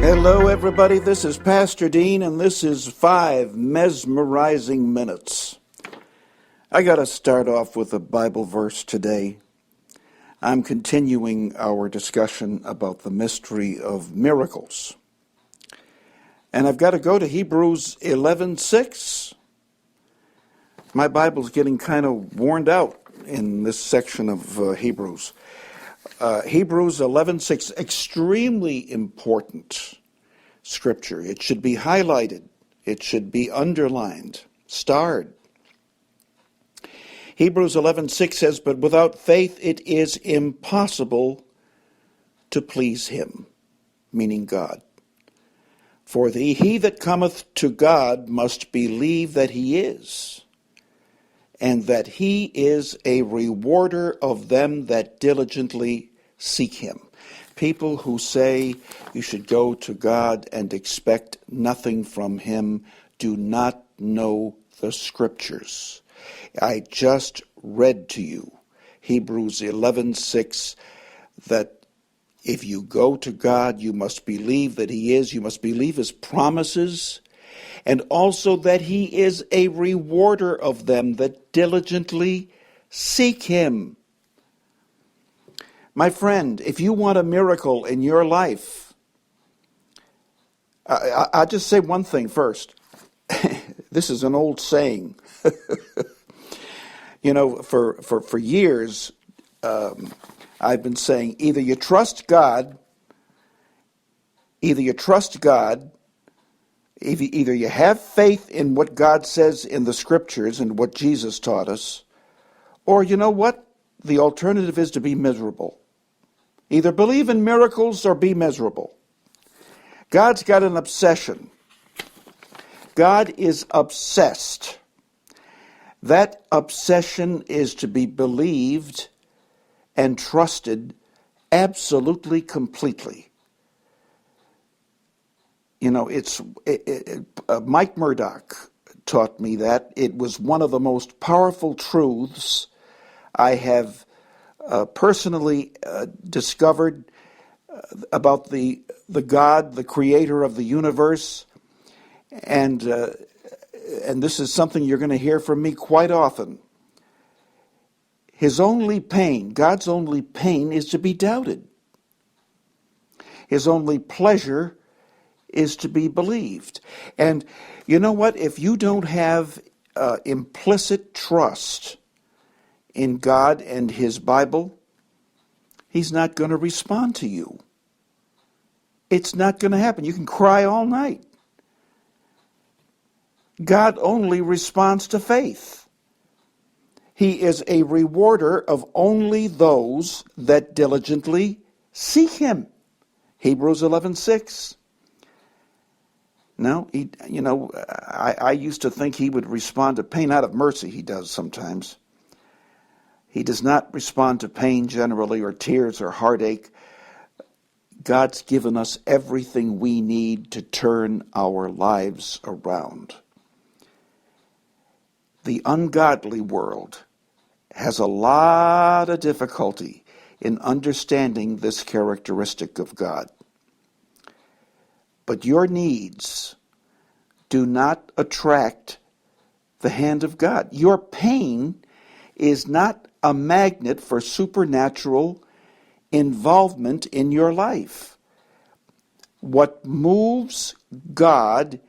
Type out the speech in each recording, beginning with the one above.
Hello, everybody. This is Pastor Dean, and this is 5 Mesmerizing Minutes. I got to start off with a Bible verse today. I'm continuing our discussion about the mystery of miracles. And I've got to go to Hebrews 11:6. My Bible's getting kind of worn out in this section of Hebrews. Hebrews 11:6, extremely important scripture. It should be highlighted. It should be underlined, starred. Hebrews 11:6 says, "But without faith it is impossible to please him," meaning God. "For he that cometh to God must believe that he is, and that he is a rewarder of them that diligently seek him." People who say you should go to God and expect nothing from him do not know the scriptures. I just read to you Hebrews 11:6, that if you go to God, you must believe that he is, you must believe his promises, and also that he is a rewarder of them that diligently seek him. My friend, if you want a miracle in your life, I'll just say one thing first. This is an old saying. For years, I've been saying either you trust God, either you have faith in what God says in the scriptures and what Jesus taught us, or you know what? The alternative is to be miserable. Either believe in miracles or be miserable. God's got an obsession. God is obsessed. That obsession is to be believed and trusted absolutely, completely. Mike Murdock taught me that. It was one of the most powerful truths I have personally discovered about the God, the creator of the universe, and this is something you're going to hear from me quite often. His only pain, God's only pain, is to be doubted. His only pleasure is to be believed. And you know what? If you don't have implicit trust in God and his Bible, he's not going to respond to you. It's not going to happen. You can cry all night. God only responds to faith. He is a rewarder of only those that diligently seek him. Hebrews 11:6. No, I used to think he would respond to pain out of mercy. He does sometimes. He does not respond to pain generally, or tears, or heartache. God's given us everything we need to turn our lives around. The ungodly world has a lot of difficulty in understanding this characteristic of God. But your needs do not attract the hand of God. Your pain is not a magnet for supernatural involvement in your life. What moves God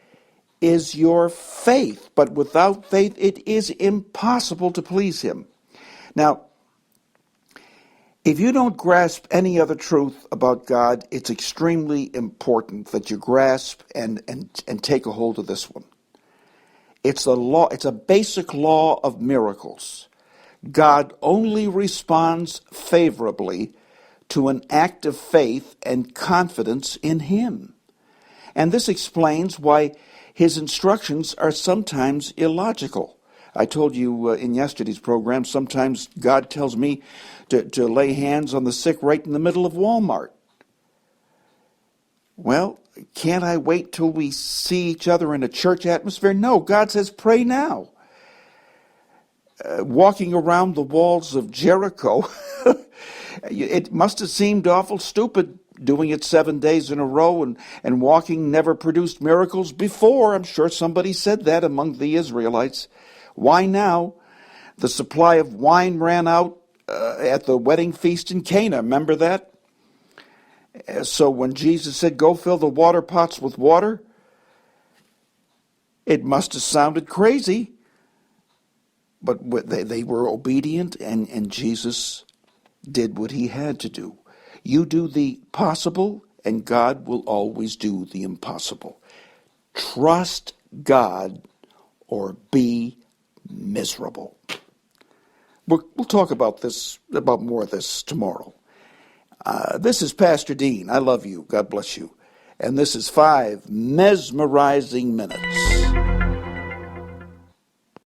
is your faith, but without faith it is impossible to please him. Now, if you don't grasp any other truth about God, it's extremely important that you grasp and take a hold of this one. It's a law, it's a basic law of miracles. God only responds favorably to an act of faith and confidence in him. And this explains why his instructions are sometimes illogical. I told you in yesterday's program, sometimes God tells me to lay hands on the sick right in the middle of Walmart. Well, can't I wait till we see each other in a church atmosphere? No, God says pray now. Walking around the walls of Jericho, it must have seemed awful stupid doing it 7 days in a row and walking never produced miracles before. I'm sure somebody said that among the Israelites. Why now? The supply of wine ran out at the wedding feast in Cana. Remember that? So when Jesus said, go fill the water pots with water, it must have sounded crazy. But they were obedient, and Jesus did what he had to do. You do the possible, and God will always do the impossible. Trust God or be miserable. We'll talk about more of this tomorrow. This is Pastor Dean. I love you. God bless you. And this is 5 mesmerizing minutes.